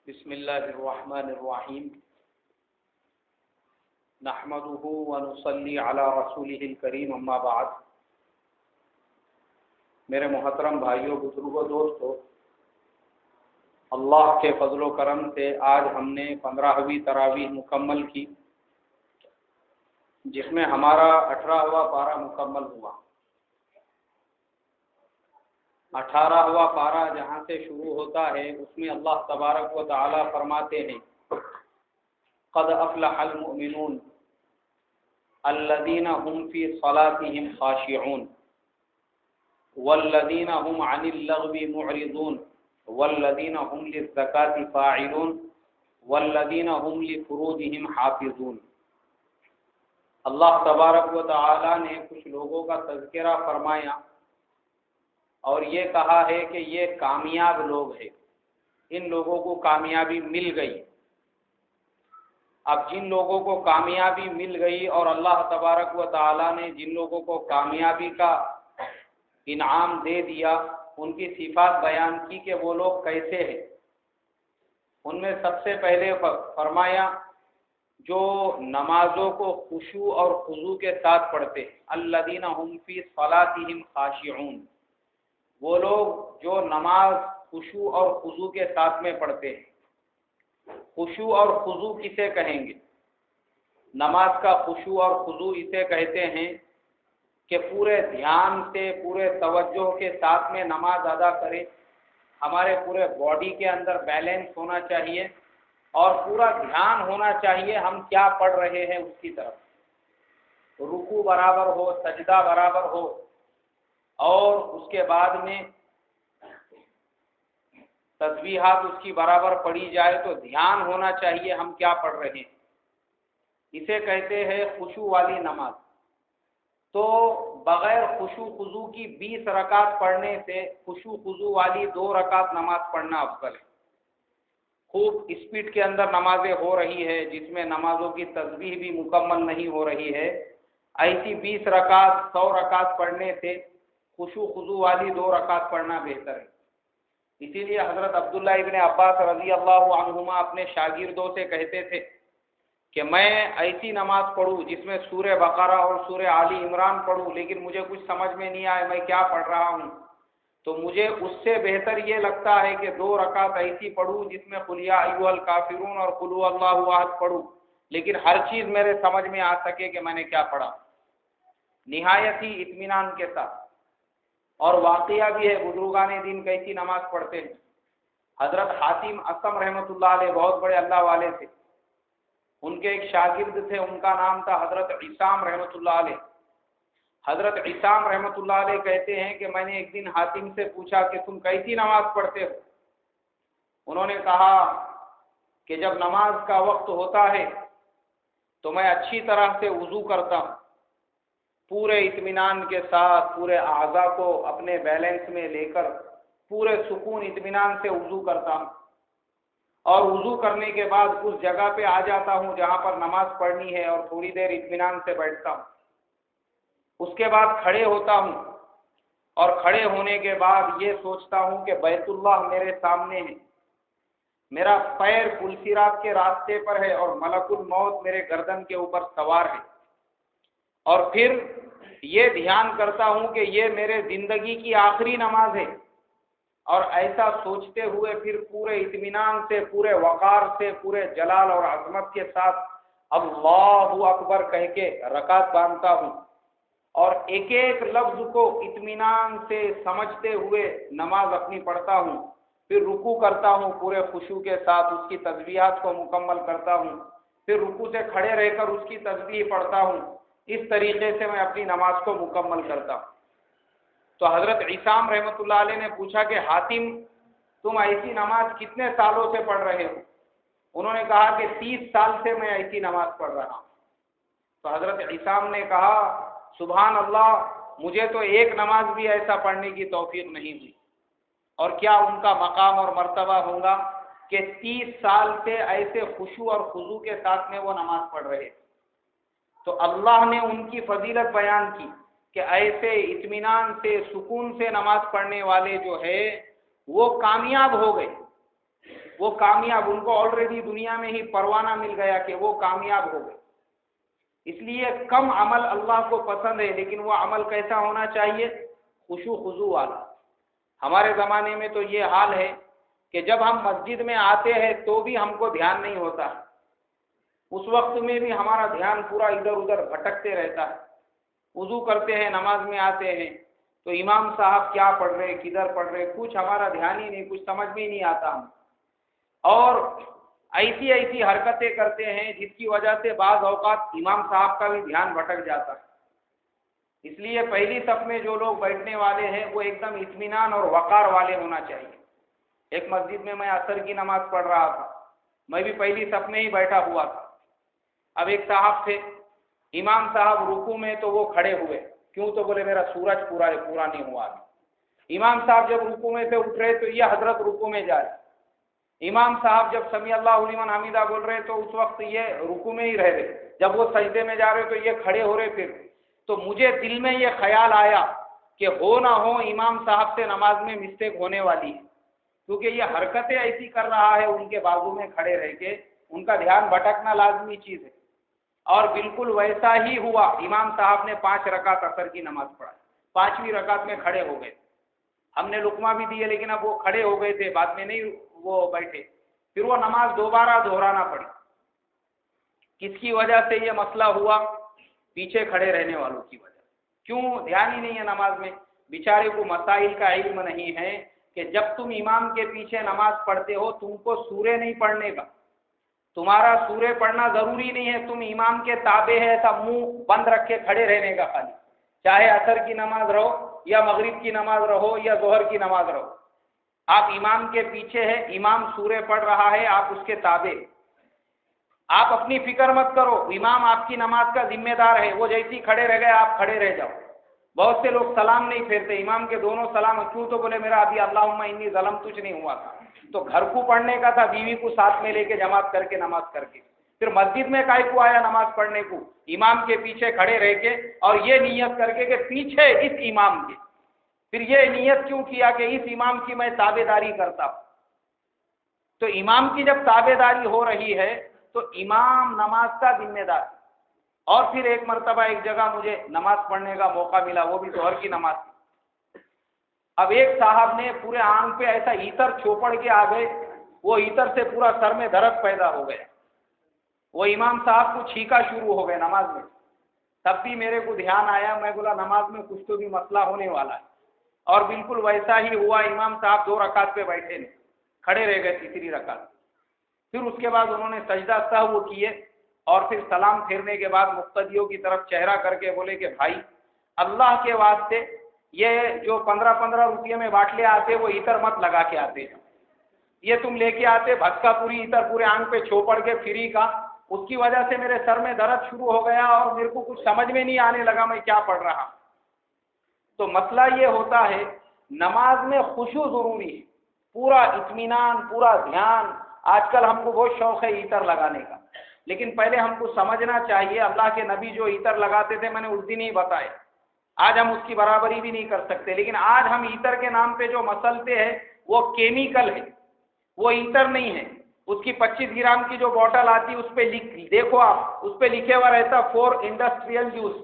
بسم اللہ الرحمن الرحیم نحمده ونصلی علی رسولہ الکریم اما بعد۔ میرے محترم بھائیوں، بزرگوں، دوستوں، اللہ کے فضل و کرم سے آج ہم نے 15ویں تراویح مکمل کی، جس میں ہمارا 18واں پارہ مکمل ہوا۔ 18واں پارہ جہاں سے شروع ہوتا ہے اس میں اللہ تبارک و تعالی فرماتے ہیں قد افلح المؤمنون الذين هم في صلاتهم خاشعون والذين هم عن اللغو معرضون والذين هم للزكاة فاعلون والذين هم لفروجهم حافظون۔ اللہ تبارک و تعالی نے کچھ لوگوں کا تذکرہ فرمایا اور یہ کہا ہے کہ یہ کامیاب لوگ ہیں، ان لوگوں کو کامیابی مل گئی۔ اب جن لوگوں کو کامیابی مل گئی اور اللہ تبارک و تعالی نے جن لوگوں کو کامیابی کا انعام دے دیا، ان کی صفات بیان کی کہ وہ لوگ کیسے ہیں۔ ان میں سب سے پہلے فرمایا جو نمازوں کو خشوع اور خضوع کے ساتھ پڑھتے ہیں، الذین هم فی صلاتهم خاشعون، وہ لوگ جو نماز خشوع اور خضوع کے ساتھ میں پڑھتے ہیں۔ خشوع اور خضوع کسے کہیں گے؟ نماز کا خشوع اور خضوع اسے کہتے ہیں کہ پورے دھیان سے، پورے توجہ کے ساتھ میں نماز ادا کرے، ہمارے پورے باڈی کے اندر بیلنس ہونا چاہیے اور پورا دھیان ہونا چاہیے ہم کیا پڑھ رہے ہیں اس کی طرف، رکوع برابر ہو، سجدہ برابر ہو، اور اس کے بعد میں تسبیحات اس کی برابر پڑھی جائے تو دھیان ہونا چاہیے ہم کیا پڑھ رہے ہیں۔ اسے کہتے ہیں خشوع والی نماز۔ تو بغیر خشوع خضوع کی 20 رکعت پڑھنے سے خشوع خضوع والی 2 رکعت نماز پڑھنا افضل ہے۔ خوب اسپیڈ کے اندر نمازیں ہو رہی ہے جس میں نمازوں کی تسبیح بھی مکمل نہیں ہو رہی ہے، ایسی 20 رکعت 100 رکعت پڑھنے سے خشوع خضوع والی 2 رکعت پڑھنا بہتر ہے۔ اسی لیے حضرت عبداللہ ابن عباس رضی اللہ عنہما اپنے شاگردوں سے کہتے تھے کہ میں ایسی نماز پڑھوں جس میں سورہ بقرہ اور سورہ آل عمران پڑھوں، لیکن مجھے کچھ سمجھ میں نہیں آئے میں کیا پڑھ رہا ہوں، تو مجھے اس سے بہتر یہ لگتا ہے کہ 2 رکعت ایسی پڑھوں جس میں قل یا ایھا الکافرون اور قل ھو اللہ احد پڑھوں، لیکن ہر چیز میرے سمجھ میں آ سکے کہ میں نے کیا پڑھا، نہایت ہی اطمینان کے ساتھ۔ اور واقعہ بھی ہے بزرگان دین کیسی نماز پڑھتے ہیں۔ حضرت حاتم اصم رحمۃ اللہ علیہ بہت بڑے اللہ والے تھے، ان کے ایک شاگرد تھے، ان کا نام تھا حضرت عصام رحمۃ اللہ علیہ۔ حضرت عصام رحمۃ اللہ علیہ کہتے ہیں کہ میں نے ایک دن حاتم سے پوچھا کہ تم کیسی نماز پڑھتے ہو؟ انہوں نے کہا کہ جب نماز کا وقت ہوتا ہے تو میں اچھی طرح سے وضو کرتا ہوں، پورے اطمینان کے ساتھ پورے اعضاء کو اپنے بیلنس میں لے کر پورے سکون اطمینان سے وضو کرتا ہوں، اور وضو کرنے کے بعد اس جگہ پہ آ جاتا ہوں جہاں پر نماز پڑھنی ہے اور تھوڑی دیر اطمینان سے بیٹھتا ہوں، اس کے بعد کھڑے ہوتا ہوں اور کھڑے ہونے کے بعد یہ سوچتا ہوں کہ بیت اللہ میرے سامنے ہے، میرا پیر پلسرات کے راستے پر ہے اور ملک الموت میرے گردن کے اوپر سوار ہے، اور پھر یہ دھیان کرتا ہوں کہ یہ میرے زندگی کی آخری نماز ہے، اور ایسا سوچتے ہوئے پھر پورے اطمینان سے، پورے وقار سے، پورے جلال اور عظمت کے ساتھ اللہ اکبر کہہ کے رکعت باندھتا ہوں، اور ایک ایک لفظ کو اطمینان سے سمجھتے ہوئے نماز اپنی پڑھتا ہوں، پھر رکوع کرتا ہوں پورے خشوع کے ساتھ، اس کی تسبیحات کو مکمل کرتا ہوں، پھر رکوع سے کھڑے رہ کر اس کی تسبیح پڑھتا ہوں، اس طریقے سے میں اپنی نماز کو مکمل کرتا ہوں۔ تو حضرت عصام رحمۃ اللہ علیہ نے پوچھا کہ حاتم تم ایسی نماز کتنے سالوں سے پڑھ رہے ہو؟ انہوں نے کہا کہ 30 سال سے میں ایسی نماز پڑھ رہا ہوں۔ تو حضرت عصام نے کہا سبحان اللہ، مجھے تو ایک نماز بھی ایسا پڑھنے کی توفیق نہیں ہوئی، اور کیا ان کا مقام اور مرتبہ ہوگا کہ 30 سال سے ایسے خشوع اور خضوع کے ساتھ میں وہ نماز پڑھ رہے۔ تو اللہ نے ان کی فضیلت بیان کی کہ ایسے اطمینان سے، سکون سے نماز پڑھنے والے جو ہے وہ کامیاب ہو گئے۔ وہ کامیاب، ان کو آلریڈی دنیا میں ہی پروانہ مل گیا کہ وہ کامیاب ہو گئے۔ اس لیے کم عمل اللہ کو پسند ہے، لیکن وہ عمل کیسا ہونا چاہیے؟ خشوع خضوع والا۔ ہمارے زمانے میں تو یہ حال ہے کہ جب ہم مسجد میں آتے ہیں تو بھی ہم کو دھیان نہیں ہوتا، اس وقت میں بھی ہمارا دھیان پورا ادھر ادھر بھٹکتے رہتا ہے۔ وضو کرتے ہیں، نماز میں آتے ہیں تو امام صاحب کیا پڑھ رہے، کدھر پڑھ رہے، کچھ ہمارا دھیان ہی نہیں، کچھ سمجھ میں ہی نہیں آتا ہم، اور ایسی ایسی حرکتیں کرتے ہیں جس کی وجہ سے بعض اوقات امام صاحب کا بھی دھیان بھٹک جاتا ہے۔ اس لیے پہلی صف میں جو لوگ بیٹھنے والے ہیں وہ ایک دم اطمینان اور وقار والے ہونا چاہیے۔ ایک مسجد میں میں عصر کی نماز پڑھ رہا تھا، میں بھی پہلی صف میں ہی بیٹھا ہوا تھا۔ اب ایک صاحب تھے، امام صاحب رکوع میں تو وہ کھڑے ہوئے، کیوں تو بولے میرا سورج پورا نہیں ہوا۔ امام صاحب جب رکوع میں سے اٹھ رہے تو یہ حضرت رکوع میں جا رہے، امام صاحب جب سمیع اللہ لمن حمیدہ بول رہے تو اس وقت یہ رکوع میں ہی رہ رہے، جب وہ سجدے میں جا رہے تو یہ کھڑے ہو رہے۔ پھر تو مجھے دل میں یہ خیال آیا کہ ہو نہ ہو امام صاحب سے نماز میں مسٹیک ہونے والی ہے، کیونکہ یہ حرکتیں ایسی کر رہا ہے ان کے بازو میں کھڑے رہ کے، ان کا دھیان بھٹکنا لازمی چیز ہے۔ اور بالکل ویسا ہی ہوا، امام صاحب نے 5 رکعت عصر کی نماز پڑھائی، 5ویں رکعت میں کھڑے ہو گئے، ہم نے لقمہ بھی دیے لیکن اب وہ کھڑے ہو گئے تھے، بعد میں نہیں وہ بیٹھے، پھر وہ نماز دوبارہ دہرانا پڑی۔ کس کی وجہ سے یہ مسئلہ ہوا؟ پیچھے کھڑے رہنے والوں کی وجہ۔ کیوں؟ دھیان ہی نہیں ہے نماز میں، بیچارے کو مسائل کا علم نہیں ہے کہ جب تم امام کے پیچھے نماز پڑھتے ہو تم کو سورے نہیں پڑھنے کا، تمہارا سورے پڑھنا ضروری نہیں ہے، تم امام کے تابع ہے، ایسا منہ بند رکھ کے کھڑے رہنے کا خالی، چاہے عصر کی نماز رہو یا مغرب کی نماز رہو یا ظہر کی نماز رہو، آپ امام کے پیچھے ہے، امام سورے پڑھ رہا ہے، آپ اس کے تابع، آپ اپنی فکر مت کرو، امام آپ کی نماز کا ذمہ دار ہے، وہ جیسی کھڑے رہ گئے آپ کھڑے رہ جاؤ۔ بہت سے لوگ سلام نہیں پھیرتے، امام کے دونوں سلام، کیوں تو بولے میرا ابھی اللہم انی ظلم تجھ نہیں ہوا تھا، تو گھر کو پڑھنے کا تھا، بیوی کو ساتھ میں لے کے جماعت کر کے نماز کر کے، پھر مسجد میں کائے کو آیا نماز پڑھنے کو؟ امام کے پیچھے کھڑے رہ کے اور یہ نیت کر کے کہ پیچھے اس امام کے، پھر یہ نیت کیوں کیا کہ اس امام کی میں تابع داری کرتا ہوں؟ تو امام کی جب تابع داری ہو رہی ہے تو امام نماز کا ذمہ دار۔ اور پھر ایک مرتبہ ایک جگہ مجھے نماز پڑھنے کا موقع ملا، وہ بھی ظہر کی نماز تھی۔ اب ایک صاحب نے پورے آنکھ پہ ایسا عطر چھوپڑ کے آ گئے، وہ عطر سے پورا سر میں درد پیدا ہو گیا، وہ امام صاحب کو چھینکا شروع ہو گئے نماز میں۔ تب بھی میرے کو دھیان آیا، میں بولا نماز میں کچھ تو بھی مسئلہ ہونے والا ہے، اور بالکل ویسا ہی ہوا، امام صاحب 2 رکعت پہ بیٹھے نہیں، کھڑے رہ گئے تیسری رکعت۔ پھر اس کے بعد انہوں نے سجدہ سہو کیے، اور پھر سلام پھیرنے کے بعد مقتدیوں کی طرف چہرہ کر کے بولے کہ بھائی اللہ کے واسطے یہ جو 15 روپے میں باٹلے آتے وہ عطر مت لگا کے آتے، یہ تم لے کے آتے بھسکا پوری عطر پورے آنکھ پہ چھوپڑ کے فری کا، اس کی وجہ سے میرے سر میں درد شروع ہو گیا اور میرے کو کچھ سمجھ میں نہیں آنے لگا میں کیا پڑھ رہا۔ تو مسئلہ یہ ہوتا ہے نماز میں خشوع ضروری ہے، پورا اطمینان، پورا دھیان۔ آج کل ہم کو بہت شوق ہے عطر لگانے کا، لیکن پہلے ہم کو سمجھنا چاہیے اللہ کے نبی جو عطر لگاتے تھے میں نے اس دن ہی بتائے، آج ہم اس کی برابری بھی نہیں کر سکتے، لیکن آج ہم عطر کے نام پہ جو مسلتے ہیں وہ کیمیکل ہے، وہ عطر نہیں ہے۔ اس کی 25 گرام کی جو بوٹل آتی اس پہ دیکھو آپ، اس پہ لکھے ہوا رہتا فور انڈسٹریل یوز،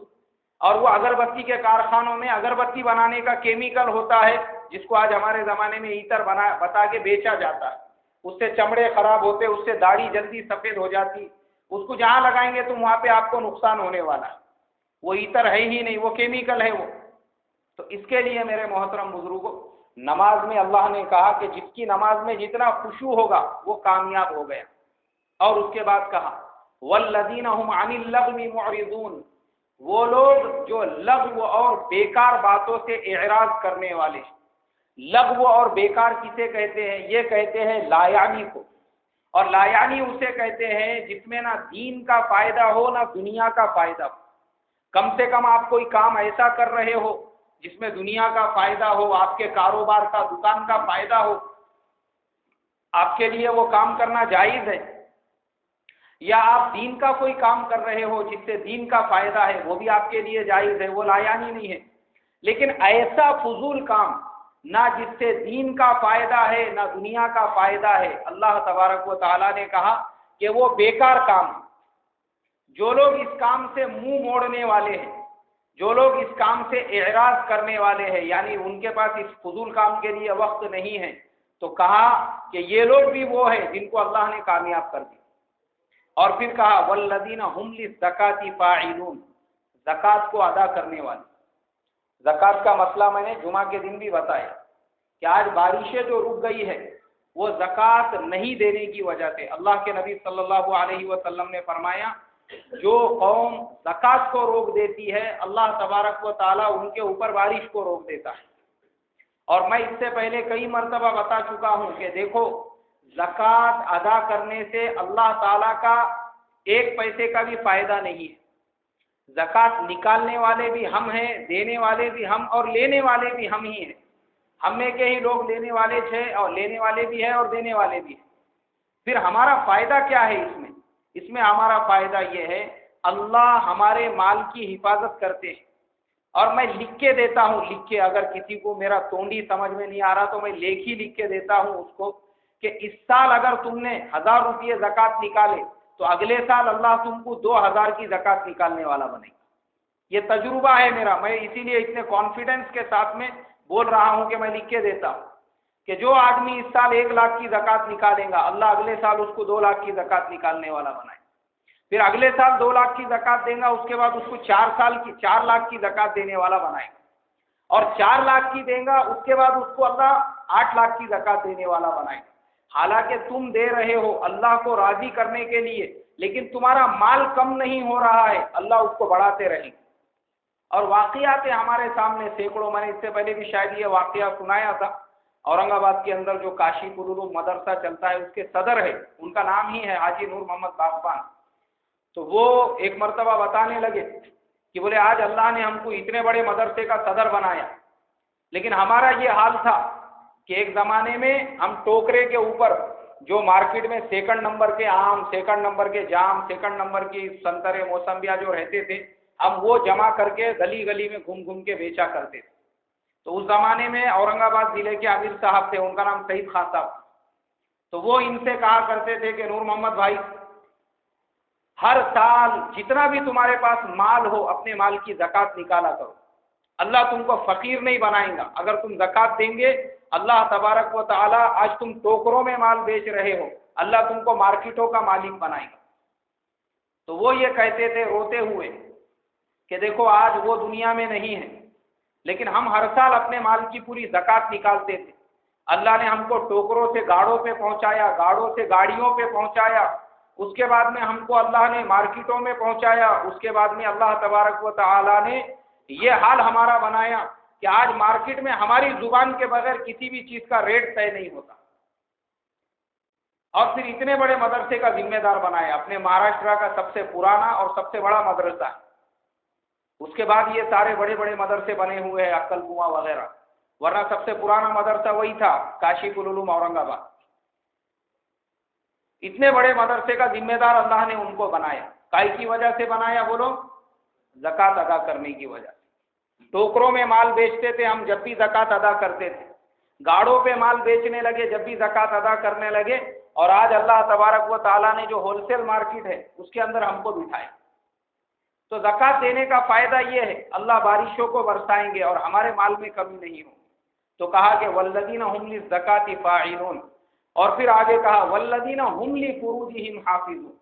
اور وہ اگربتی کے کارخانوں میں اگربتی بنانے کا کیمیکل ہوتا ہے، جس کو آج ہمارے زمانے میں عطر بتا کے بیچا جاتا ہے۔ اس سے چمڑے خراب ہوتے، اس سے داڑھی جلدی سفید ہو جاتی، اس کو جہاں لگائیں گے تو وہاں پہ آپ کو نقصان ہونے والا ہے، وہ عطر ہے ہی نہیں، وہ کیمیکل ہے وہ۔ تو اس کے لیے میرے محترم بزرگوں، نماز میں اللہ نے کہا کہ جس کی نماز میں جتنا خشوع ہوگا وہ کامیاب ہو گیا، اور اس کے بعد کہا والذین هم عن اللغو معرضون، وہ لوگ جو لغو اور بیکار باتوں سے اعراض کرنے والے ہیں۔ لغو اور بیکار کسے کہتے ہیں؟ یہ کہتے ہیں لایعنی کو، اور لایعنی اسے کہتے ہیں جس میں نہ دین کا فائدہ ہو نہ دنیا کا فائدہ ہو۔ کم سے کم آپ کوئی کام ایسا کر رہے ہو جس میں دنیا کا فائدہ ہو، آپ کے کاروبار کا، دکان کا فائدہ ہو، آپ کے لیے وہ کام کرنا جائز ہے، یا آپ دین کا کوئی کام کر رہے ہو جس سے دین کا فائدہ ہے، وہ بھی آپ کے لیے جائز ہے، وہ لایعنی نہیں ہے۔ لیکن ایسا فضول کام نہ جس سے دین کا فائدہ ہے نہ دنیا کا فائدہ ہے، اللہ تبارک و تعالیٰ نے کہا کہ وہ بیکار کام ہے۔ جو لوگ اس کام سے منہ موڑنے والے ہیں، جو لوگ اس کام سے اعراض کرنے والے ہیں، یعنی ان کے پاس اس فضول کام کے لیے وقت نہیں ہے، تو کہا کہ یہ لوگ بھی وہ ہیں جن کو اللہ نے کامیاب کر دیا۔ اور پھر کہا والذین هم للزکاۃ فاعلون، زکوٰۃ کو ادا کرنے والے۔ زکوٰۃ کا مسئلہ میں نے جمعہ کے دن بھی بتایا کہ آج بارشیں جو رک گئی ہے وہ زکوٰۃ نہیں دینے کی وجہ سے۔ اللہ کے نبی صلی اللہ علیہ وسلم نے فرمایا جو قوم زکوٰۃ کو روک دیتی ہے اللہ تبارک و تعالیٰ ان کے اوپر بارش کو روک دیتا ہے۔ اور میں اس سے پہلے کئی مرتبہ بتا چکا ہوں کہ دیکھو زکوٰۃ ادا کرنے سے اللہ تعالیٰ کا ایک پیسے کا بھی فائدہ نہیں ہے۔ زکوٰۃ نکالنے والے بھی ہم ہیں، دینے والے بھی ہم، اور لینے والے بھی ہم ہی ہیں۔ ہم میں کے ہی لوگ لینے والے تھے، اور لینے والے بھی ہیں اور دینے والے بھی ہیں۔ پھر ہمارا فائدہ کیا ہے اس میں؟ اس میں ہمارا فائدہ یہ ہے اللہ ہمارے مال کی حفاظت کرتے ہیں۔ اور میں لکھ کے دیتا ہوں، لکھ کے، اگر کسی کو میرا تونڈی سمجھ میں نہیں آ رہا تو میں لکھ کے دیتا ہوں اس کو کہ اس سال اگر تم نے 1000 روپئے زکوٰۃ نکالے تو اگلے سال اللہ تم کو 2000 کی زکوٰۃ نکالنے والا بنے گا۔ یہ تجربہ ہے میرا، میں اسی لیے اتنے کانفیڈنس کے ساتھ میں بول رہا ہوں کہ میں لکھ کے دیتا ہوں کہ جو آدمی اس سال 1 لاکھ کی زکوٰۃ نکالے گا اللہ اگلے سال اس کو 2 لاکھ کی زکوٰۃ نکالنے والا بنائے۔ پھر اگلے سال 2 لاکھ کی زکوٰۃ دے گا، اس کے بعد اس کو 4 لاکھ کی زکوٰۃ دینے والا بنائے گا، اور 4 لاکھ کی دے گا اس کے بعد اس کو اللہ 8 لاکھ کی زکوٰۃ دینے والا بنائے گا۔ حالانکہ تم دے رہے ہو اللہ کو راضی کرنے کے لیے، لیکن تمہارا مال کم نہیں ہو رہا ہے، اللہ اس کو بڑھاتے رہیں گے۔ اور واقعات ہمارے سامنے سینکڑوں، میں نے اس سے پہلے بھی شاید یہ واقعہ سنایا تھا۔ اورنگ آباد کے اندر جو کاشی پور العلوم مدرسہ چلتا ہے اس کے صدر ہے، ان کا نام ہی ہے حاجی نور محمد باغبان۔ تو وہ ایک مرتبہ بتانے لگے کہ بولے آج اللہ نے ہم کو اتنے بڑے مدرسے کا صدر بنایا، لیکن ہمارا یہ حال تھا کہ ایک زمانے میں ہم ٹوکرے کے اوپر جو مارکیٹ میں 2nd نمبر کے آم، 2nd نمبر کے جام، 2nd نمبر کی سنترے موسمبیاں جو رہتے تھے، ہم وہ جمع کر کے گلی گلی میں گھوم گھوم کے بیچا کرتے تھے۔ تو اس زمانے میں اورنگ آباد ضلع کے امیر صاحب تھے، ان کا نام سعید خان صاحب۔ تو وہ ان سے کہا کرتے تھے کہ نور محمد بھائی، ہر سال جتنا بھی تمہارے پاس مال ہو اپنے مال کی زکوٰۃ نکالا کرو، اللہ تم کو فقیر نہیں بنائے گا۔ اگر تم زکوٰۃ دیں گے اللہ تبارک و تعالی، آج تم ٹوکروں میں مال بیچ رہے ہو، اللہ تم کو مارکیٹوں کا مالک بنائے گا۔ تو وہ یہ کہتے تھے روتے ہوئے کہ دیکھو آج وہ دنیا میں نہیں ہے، لیکن ہم ہر سال اپنے مال کی پوری زکوٰۃ نکالتے تھے۔ اللہ نے ہم کو ٹوکروں سے گاڑوں پہ پہنچایا، گاڑوں سے گاڑیوں پہ پہنچایا، اس کے بعد میں ہم کو اللہ نے مارکیٹوں میں پہنچایا، اس کے بعد میں اللہ تبارک و تعالی نے یہ حال ہمارا بنایا کہ آج مارکیٹ میں ہماری زبان کے بغیر کسی بھی چیز کا ریٹ طے نہیں ہوتا۔ اور پھر اتنے بڑے مدرسے کا ذمہ دار بنایا، اپنے مہاراشٹر کا سب سے پرانا اور سب سے بڑا مدرسہ ہے۔ اس کے بعد یہ سارے بڑے بڑے مدرسے بنے ہوئے ہیں، عقل کنواں وغیرہ، ورنہ سب سے پرانا مدرسہ وہی تھا، کاشی پور العلوم اورنگ آباد۔ اتنے بڑے مدرسے کا ذمہ دار اللہ نے ان کو بنایا، کائی کی وجہ سے بنایا بولو؟ زکوٰۃ ادا کرنے کی وجہ سے۔ ٹوکروں میں مال بیچتے تھے ہم، جب بھی زکوٰۃ ادا کرتے تھے، گاڑوں پہ مال بیچنے لگے جب بھی زکوٰۃ ادا کرنے لگے، اور آج اللہ تبارک و تعالیٰ نے جو ہول سیل مارکیٹ ہے اس کے اندر ہم کو بٹھائے۔ تو زکوٰۃ دینے کا فائدہ یہ ہے اللہ بارشوں کو برسائیں گے اور ہمارے مال میں کمی نہیں ہو۔ تو کہا کہ والذین هم للزکاۃ فاعلون، اور پھر آگے کہا والذین هم لفروجہم حافظون،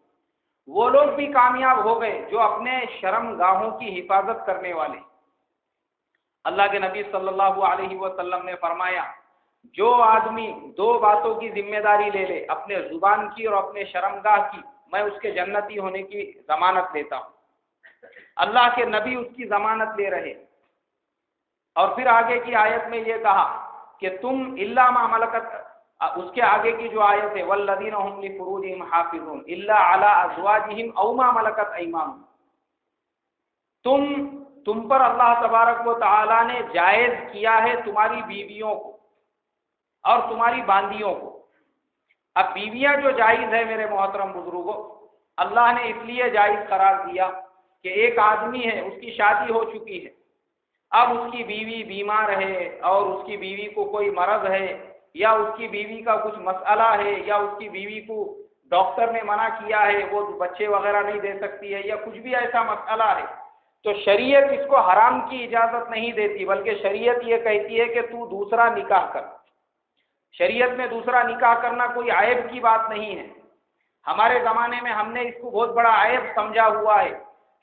وہ لوگ بھی کامیاب ہو گئے جو اپنے شرم گاہوں کی حفاظت کرنے والے۔ اللہ کے نبی صلی اللہ علیہ وسلم نے فرمایا جو آدمی 2 باتوں کی ذمہ داری لے لے، اپنے زبان کی اور اپنے شرمگاہ کی، میں اس کے جنتی ہونے کی ضمانت لیتا ہوں۔ اللہ کے نبی اس کی ضمانت لے رہے۔ اور پھر آگے کی آیت میں یہ کہا کہ تم الا ما ملکت، اس کے آگے کی جو آیت ہے والذین هم لفروجہم حافظون الا علی ازواجہم او ما ملکت ایمانہم، تم پر اللہ تبارک و تعالی نے جائز کیا ہے تمہاری بیویوں کو اور تمہاری باندیوں کو۔ اب بیویاں جو جائز ہے میرے محترم بزرگوں، اللہ نے اس لیے جائز قرار دیا کہ ایک آدمی ہے، اس کی شادی ہو چکی ہے، اب اس کی بیوی بیمار ہے اور اس کی بیوی کو کوئی مرض ہے یا اس کی بیوی کا کچھ مسئلہ ہے یا اس کی بیوی کو ڈاکٹر نے منع کیا ہے، وہ بچے وغیرہ نہیں دے سکتی ہے یا کچھ بھی ایسا مسئلہ ہے، تو شریعت اس کو حرام کی اجازت نہیں دیتی، بلکہ شریعت یہ کہتی ہے کہ تو دوسرا نکاح کر۔ شریعت میں دوسرا نکاح کرنا کوئی عیب کی بات نہیں ہے۔ ہمارے زمانے میں ہم نے اس کو بہت بڑا عیب سمجھا ہوا ہے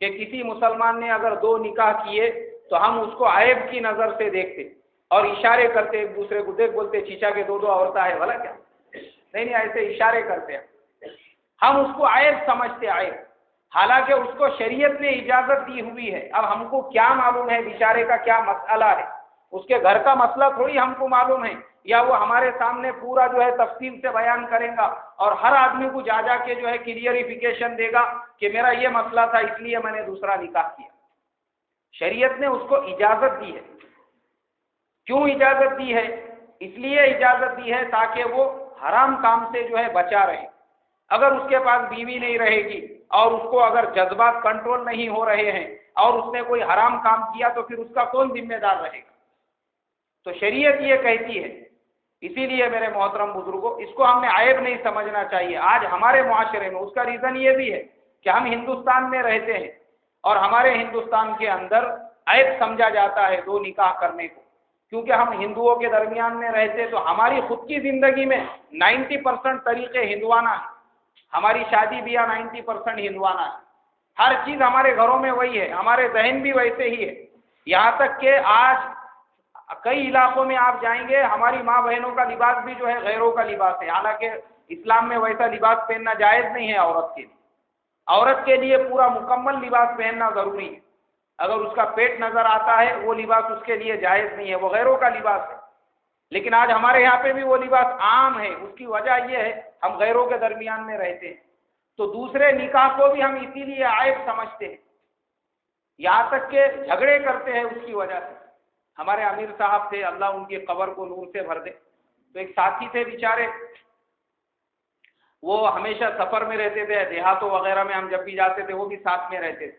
کہ کسی مسلمان نے اگر 2 نکاح کیے تو ہم اس کو عیب کی نظر سے دیکھتے اور اشارے کرتے ایک دوسرے کو، دیکھ بولتے چیچا کے 2 عورتیں ہیں، بھلا کیا نہیں ایسے اشارے کرتے ہیں، ہم اس کو عیب سمجھتے، عیب، حالانکہ اس کو شریعت نے اجازت دی ہوئی ہے۔ اب ہم کو کیا معلوم ہے بیچارے کا کیا مسئلہ ہے، اس کے گھر کا مسئلہ تھوڑی ہم کو معلوم ہے، یا وہ ہمارے سامنے پورا جو ہے تفصیل سے بیان کرے گا اور ہر آدمی کو جا جا کے جو ہے کلیئریفیکیشن دے گا کہ میرا یہ مسئلہ تھا اس لیے میں نے دوسرا نکاح کیا۔ شریعت نے اس کو اجازت دی ہے۔ کیوں اجازت دی ہے؟ اس لیے اجازت دی ہے تاکہ وہ حرام کام سے جو ہے بچا رہے۔ اگر اس کے پاس بیوی نہیں رہے گی اور اس کو اگر جذبات کنٹرول نہیں ہو رہے ہیں اور اس نے کوئی حرام کام کیا تو پھر اس کا کون ذمہ دار رہے گا؟ تو شریعت یہ کہتی ہے، اسی لیے میرے محترم بزرگوں اس کو ہم نے عیب نہیں سمجھنا چاہیے۔ آج ہمارے معاشرے میں اس کا ریزن یہ بھی ہے کہ ہم ہندوستان میں رہتے ہیں اور ہمارے ہندوستان کے اندر عیب سمجھا جاتا ہے 2 نکاح کرنے کو، کیونکہ ہم ہندوؤں کے درمیان میں رہتے تو ہماری خود کی زندگی میں 90% طریقے ہندوانہ ہیں، ہماری شادی بیاہ 90% ہندوانہ ہے، ہر چیز ہمارے گھروں میں وہی ہے، ہمارے ذہن بھی ویسے ہی ہے، یہاں تک کہ آج کئی علاقوں میں آپ جائیں گے ہماری ماں بہنوں کا لباس بھی جو ہے غیروں کا لباس ہے، حالانکہ اسلام میں ویسا لباس پہننا جائز نہیں ہے عورت کے لیے۔ عورت کے لیے پورا مکمل لباس پہننا ضروری ہے، اگر اس کا پیٹ نظر آتا ہے وہ لباس اس کے لیے جائز نہیں ہے، وہ غیروں کا لباس ہے۔ لیکن آج ہمارے یہاں پہ بھی وہ لباس عام ہے، اس کی وجہ یہ ہے ہم غیروں کے درمیان میں رہتے ہیں، تو دوسرے نکاح کو بھی ہم اسی لیے عیب سمجھتے ہیں، یہاں تک کہ جھگڑے کرتے ہیں اس کی وجہ سے۔ ہمارے امیر صاحب تھے، اللہ ان کی قبر کو نور سے بھر دے، تو ایک ساتھی تھے بیچارے، وہ ہمیشہ سفر میں رہتے تھے، دیہاتوں وغیرہ میں ہم جب بھی جاتے تھے وہ بھی ساتھ میں رہتے تھے۔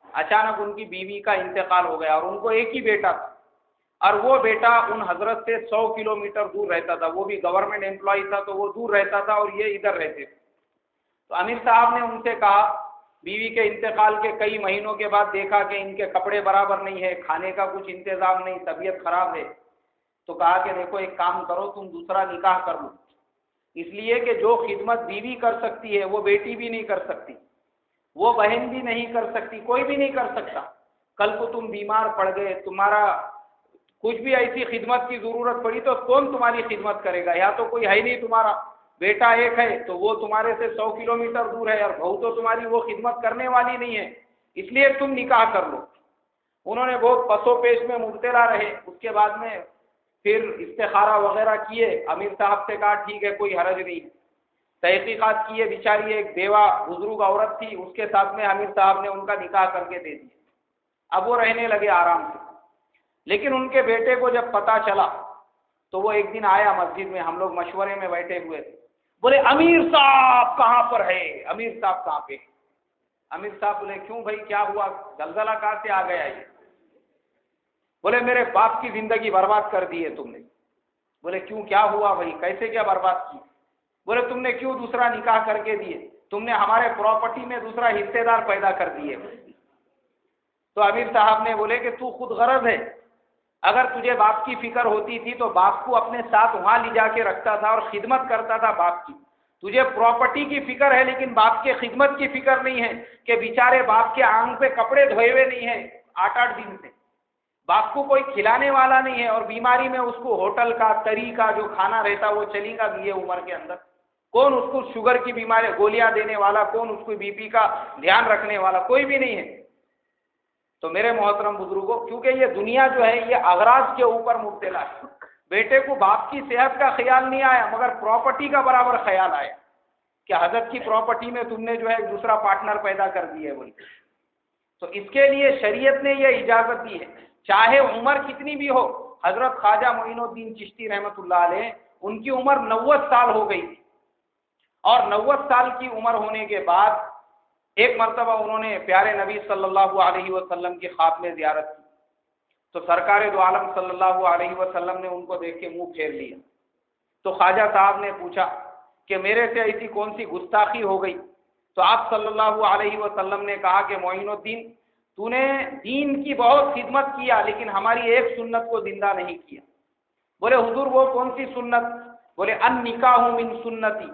اچانک ان کی بیوی کا انتقال ہو گیا اور ان کو ایک ہی بیٹا تھا، اور وہ بیٹا ان حضرت سے 100 کلومیٹر دور رہتا تھا، وہ بھی گورنمنٹ امپلائی تھا تو وہ دور رہتا تھا اور یہ ادھر رہتے تھے۔ تو امیر صاحب نے ان سے کہا، بیوی کے انتقال کے کئی مہینوں کے بعد دیکھا کہ ان کے کپڑے برابر نہیں ہے، کھانے کا کچھ انتظام نہیں، طبیعت خراب ہے، تو کہا کہ دیکھو ایک کام کرو، تم دوسرا نکاح کر لو، اس لیے کہ جو خدمت بیوی کر سکتی ہے وہ بیٹی بھی نہیں کر سکتی، وہ بہن بھی نہیں کر سکتی، کوئی بھی نہیں کر سکتا۔ کل کو تم بیمار پڑ گئے، تمہارا کچھ بھی ایسی خدمت کی ضرورت پڑی تو کون تمہاری خدمت کرے گا؟ یا تو کوئی ہے نہیں، تمہارا بیٹا ایک ہے تو وہ تمہارے سے 100 کلومیٹر دور ہے، اور بہو تو تمہاری وہ خدمت کرنے والی نہیں ہے، اس لیے تم نکاح کر لو۔ انہوں نے بہت پس و پیش میں مبتلا رہے، اس کے بعد میں پھر استخارہ وغیرہ کیے، امیر صاحب سے کہا ٹھیک ہے کوئی حرج نہیں، تحقیقات کیے، بیچاری ایک بیوہ بزرگ عورت تھی، اس کے ساتھ میں امیر صاحب نے ان کا نکاح کر کے دے دیا، اب وہ رہنے لگے آرام سے۔ لیکن ان کے بیٹے کو جب پتہ چلا تو وہ ایک دن آیا مسجد میں، ہم لوگ مشورے میں بیٹھے ہوئے تھے، بولے امیر صاحب کہاں پر ہے؟ امیر صاحب کہاں پہ؟ امیر صاحب بولے کیوں بھائی کیا ہوا؟ زلزلہ کہاں سے آ گیا یہ؟ بولے میرے باپ کی زندگی برباد کر دی ہے تم نے۔ بولے کیوں کیا ہوا بھائی، کیسے کیا برباد کی؟ بولے تم نے کیوں دوسرا نکاح کر کے دیے؟ تم نے ہمارے پراپرٹی میں دوسرا حصے دار پیدا کر دیے۔ تو امیر صاحب نے بولے کہ تو خود غرض ہے، اگر تجھے باپ کی فکر ہوتی تھی تو باپ کو اپنے ساتھ وہاں لے جا کے رکھتا تھا اور خدمت کرتا تھا باپ کی۔ تجھے پراپرٹی کی فکر ہے لیکن باپ کے خدمت کی فکر نہیں ہے کہ بیچارے باپ کے آنگ پہ کپڑے دھوئے ہوئے نہیں ہیں 8-8 دن سے، باپ کو کوئی کھلانے والا نہیں ہے، اور بیماری میں اس کو ہوٹل کا تری کا جو کھانا رہتا وہ چلے گا یہ عمر کے اندر؟ کون اس کو شوگر کی بیماری گولیاں دینے والا، کون اس کو بی پی کا دھیان رکھنے والا؟ کوئی بھی نہیں ہے۔ تو میرے محترم بزرگوں، کیونکہ یہ دنیا جو ہے یہ اغراض کے اوپر مبتلا ہے، بیٹے کو باپ کی صحت کا خیال نہیں آیا مگر پراپرٹی کا برابر خیال آیا کہ حضرت کی پراپرٹی میں تم نے جو ہے دوسرا پارٹنر پیدا کر دی ہے بول کے۔ تو اس کے لیے شریعت نے یہ اجازت دی ہے، چاہے عمر کتنی بھی ہو۔ حضرت خواجہ معین الدین چشتی رحمۃ اللہ علیہ، ان کی عمر 90 سال ہو گئی تھی، اور 90 سال کی عمر ہونے کے بعد ایک مرتبہ انہوں نے پیارے نبی صلی اللہ علیہ وسلم کی خواب میں زیارت کی، تو سرکار دو عالم صلی اللہ علیہ وسلم نے ان کو دیکھ کے منہ پھیر لیا۔ تو خواجہ صاحب نے پوچھا کہ میرے سے ایسی کون سی گستاخی ہو گئی؟ تو آپ صلی اللہ علیہ وسلم نے کہا کہ معین الدین، تو نے دین کی بہت خدمت کیا لیکن ہماری ایک سنت کو زندہ نہیں کیا۔ بولے حضور وہ کون سی سنت؟ بولے النکاح من سنتی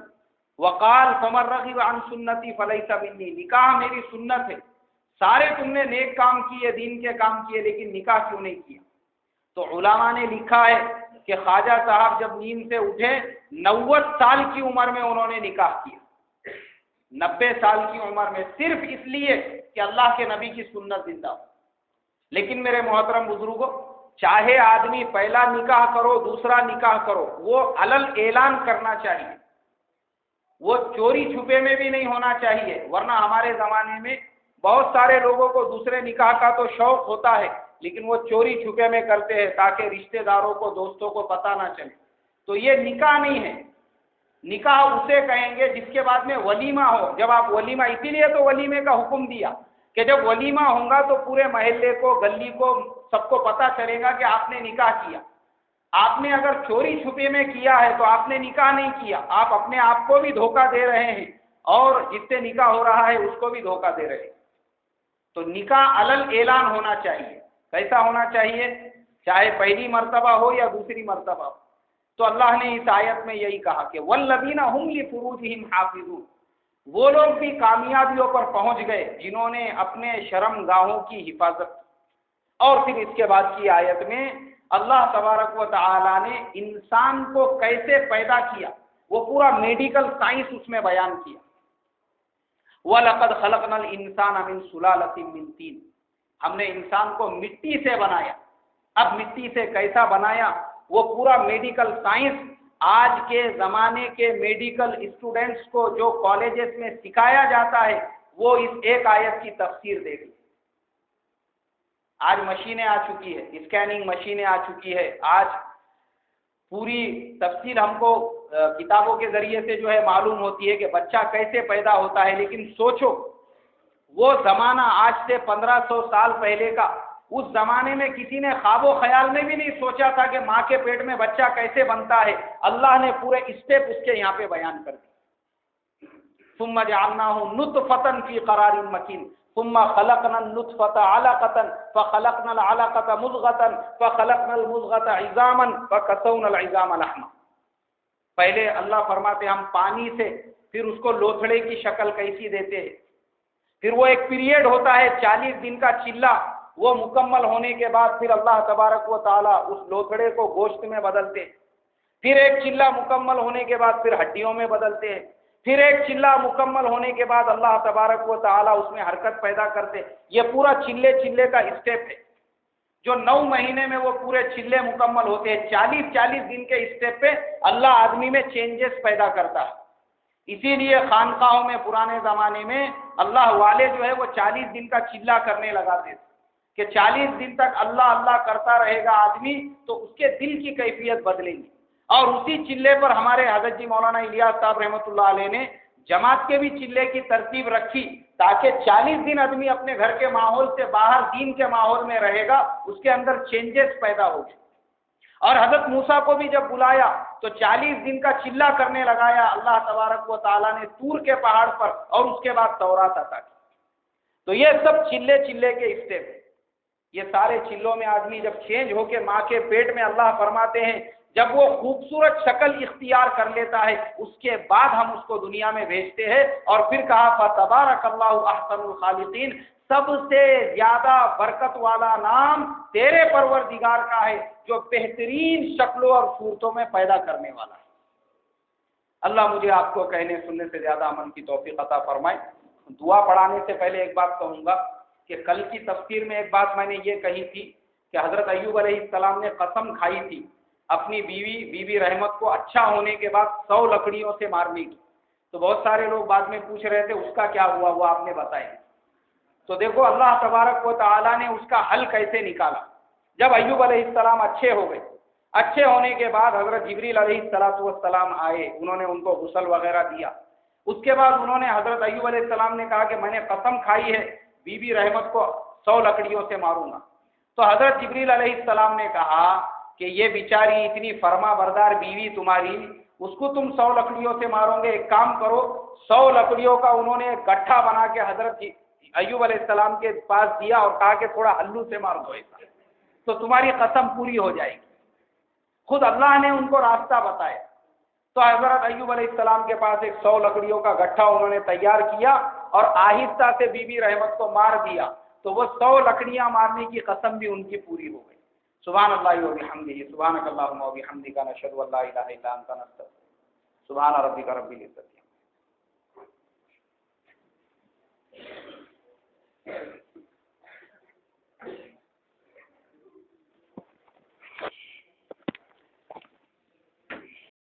وقال فمن رغب عن سنتی فلیس منی، نکاح میری سنت ہے، سارے تم نے نیک کام کیے، دین کے کام کیے، لیکن نکاح کیوں نہیں کیا؟ تو علماء نے لکھا ہے کہ خواجہ صاحب جب نیند سے اٹھے 90 سال کی عمر میں انہوں نے نکاح کیا، 90 سال کی عمر میں، صرف اس لیے کہ اللہ کے نبی کی سنت زندہ ہو۔ لیکن میرے محترم بزرگوں، چاہے آدمی پہلا نکاح کرو دوسرا نکاح کرو، وہ علل اعلان کرنا چاہیے، وہ چوری چھپے میں بھی نہیں ہونا چاہیے، ورنہ ہمارے زمانے میں بہت سارے لوگوں کو دوسرے نکاح کا تو شوق ہوتا ہے لیکن وہ چوری چھپے میں کرتے ہیں تاکہ رشتہ داروں کو دوستوں کو پتہ نہ چلے۔ تو یہ نکاح نہیں ہے، نکاح اسے کہیں گے جس کے بعد میں ولیمہ ہو۔ جب آپ ولیمہ، اسی لیے تو ولیمے کا حکم دیا کہ جب ولیمہ ہوگا تو پورے محلے کو، گلی کو، سب کو پتہ چلے گا کہ آپ نے نکاح کیا۔ آپ نے اگر چوری چھپے میں کیا ہے تو آپ نے نکاح نہیں کیا، آپ اپنے آپ کو بھی دھوکہ دے رہے ہیں اور جس سے نکاح ہو رہا ہے اس کو بھی دھوکہ دے رہے ہیں۔ تو نکاح علل اعلان ہونا چاہیے۔ کیسا ہونا چاہیے؟ چاہے پہلی مرتبہ ہو یا دوسری مرتبہ ہو۔ تو اللہ نے اس آیت میں یہی کہا کہ والذین هم لفروجہم حافظون، وہ لوگ بھی کامیابیوں پر پہنچ گئے جنہوں نے اپنے شرم گاہوں کی حفاظت۔ اور پھر اس کے بعد کی آیت میں اللہ تبارک و تعالی نے انسان کو کیسے پیدا کیا، وہ پورا میڈیکل سائنس اس میں بیان کیا۔ وَلَقَدْ خَلَقْنَا الْإِنسَانَ مِنْ سُلَالَةٍ مِنْ طِينٍ، ہم نے انسان کو مٹی سے بنایا۔ اب مٹی سے کیسا بنایا، وہ پورا میڈیکل سائنس آج کے زمانے کے میڈیکل اسٹوڈنٹس کو جو کالجز میں سکھایا جاتا ہے وہ اس ایک آیت کی تفسیر دے گی۔ آج مشینیں آ چکی ہے، اسکیننگ مشینیں آ چکی ہے، آج پوری تفصیل ہم کو کتابوں کے ذریعے سے جو ہے معلوم ہوتی ہے کہ بچہ کیسے پیدا ہوتا ہے۔ لیکن سوچو وہ زمانہ آج سے 1500 سال پہلے کا، اس زمانے میں کسی نے خواب و خیال میں بھی نہیں سوچا تھا کہ ماں کے پیٹ میں بچہ کیسے بنتا ہے۔ اللہ نے پورے اسٹیپ اس کے یہاں پہ بیان کر دی۔ ثم جعلناه نطفة في قرار مكين ثم خلقنا النطفة علقة فخلقنا العلقة مضغة فخلقنا المضغة عظاما فكسونا العظام لحما۔ پہلے اللہ فرماتے ہم پانی سے پھر اس کو لوتھڑے کی شکل کیسی دیتے ہیں، پھر وہ ایک پیریڈ ہوتا ہے 40 دن کا چلہ، وہ مکمل ہونے کے بعد پھر اللہ تبارک و تعالیٰ اس لوتھڑے کو گوشت میں بدلتے، پھر ایک چلہ مکمل ہونے کے بعد پھر ہڈیوں میں بدلتے ہیں، پھر ایک چلہ مکمل ہونے کے بعد اللہ تبارک و تعالیٰ اس میں حرکت پیدا کرتے۔ یہ پورا چلے چلے کا اسٹیپ ہے جو 9 مہینے میں وہ پورے چلے مکمل ہوتے ہیں۔ 40 دن کے اسٹیپ پہ اللہ آدمی میں چینجز پیدا کرتا ہے۔ اسی لیے خانقاہوں میں پرانے زمانے میں اللہ والے جو ہے وہ 40 دن کا چلہ کرنے لگاتے تھے کہ 40 دن تک اللہ اللہ کرتا رہے گا آدمی تو اس کے دل کی کیفیت بدلے گی۔ اور اسی چلے پر ہمارے حضرت جی مولانا الیاس صاحب رحمۃ اللہ علیہ نے جماعت کے بھی چلے کی ترتیب رکھی تاکہ 40 دن آدمی اپنے گھر کے ماحول سے باہر دین کے ماحول میں رہے گا، اس کے اندر چینجز پیدا ہو گئے۔ اور حضرت موسیٰ کو بھی جب بلایا تو 40 دن کا چلہ کرنے لگایا اللہ تبارک و تعالیٰ نے طور کے پہاڑ پر، اور اس کے بعد تورات عطا کی۔ تو یہ سب چلے چلے کے اسٹیپ ہیں۔ یہ سارے چلوں میں آدمی جب چینج ہو کے ماں کے پیٹ میں اللہ فرماتے ہیں جب وہ خوبصورت شکل اختیار کر لیتا ہے اس کے بعد ہم اس کو دنیا میں بھیجتے ہیں۔ اور پھر کہا فتبارک اللہ احسن الخالقین، سب سے زیادہ برکت والا نام تیرے پروردگار کا ہے جو بہترین شکلوں اور صورتوں میں پیدا کرنے والا ہے۔ اللہ مجھے آپ کو کہنے سننے سے زیادہ عمل کی توفیق عطا فرمائے۔ دعا پڑھانے سے پہلے ایک بات کہوں گا کہ کل کی تفسیر میں ایک بات میں نے یہ کہی تھی کہ حضرت ایوب علیہ السلام نے قسم کھائی تھی اپنی بی بی رحمت کو اچھا ہونے کے بعد 100 لکڑیوں سے مارنے کی۔ تو بہت سارے لوگ بعد میں پوچھ رہے تھے اس کا کیا ہوا، وہ آپ نے بتایا۔ تو دیکھو اللہ تبارک و تعالیٰ نے اس کا حل کیسے نکالا۔ جب ایوب علیہ السلام اچھے ہو گئے، اچھے ہونے کے بعد حضرت جبریل علیہ السلام آئے، انہوں نے ان کو غسل وغیرہ دیا۔ اس کے بعد انہوں نے حضرت ایوب علیہ السلام نے کہا کہ میں نے قسم کھائی ہے بی بی رحمت کو 100 لکڑیوں سے ماروں گا۔ تو حضرت جبریل علیہ السلام نے کہا کہ یہ بیچاری اتنی فرما بردار بیوی تمہاری، اس کو تم 100 لکڑیوں سے مارو گے؟ ایک کام کرو، 100 لکڑیوں کا انہوں نے گٹھا بنا کے حضرت ایوب علیہ السلام کے پاس دیا اور کہا کہ تھوڑا ہلو سے مار دو ایسا، تو تمہاری قسم پوری ہو جائے گی۔ خود اللہ نے ان کو راستہ بتایا۔ تو حضرت ایوب علیہ السلام کے پاس ایک 100 لکڑیوں کا گٹھا انہوں نے تیار کیا اور آہستہ سے بی بی رحمت کو مار دیا، تو وہ 100 لکڑیاں مارنے کی قسم بھی ان کی پوری ہو گئی۔ سبحان اللہ و بحمدہ، سبحانک اللہم و بحمدک، نشہد ان لا الہ الا انت، نستغفرک۔ سبحان ربک رب العزت۔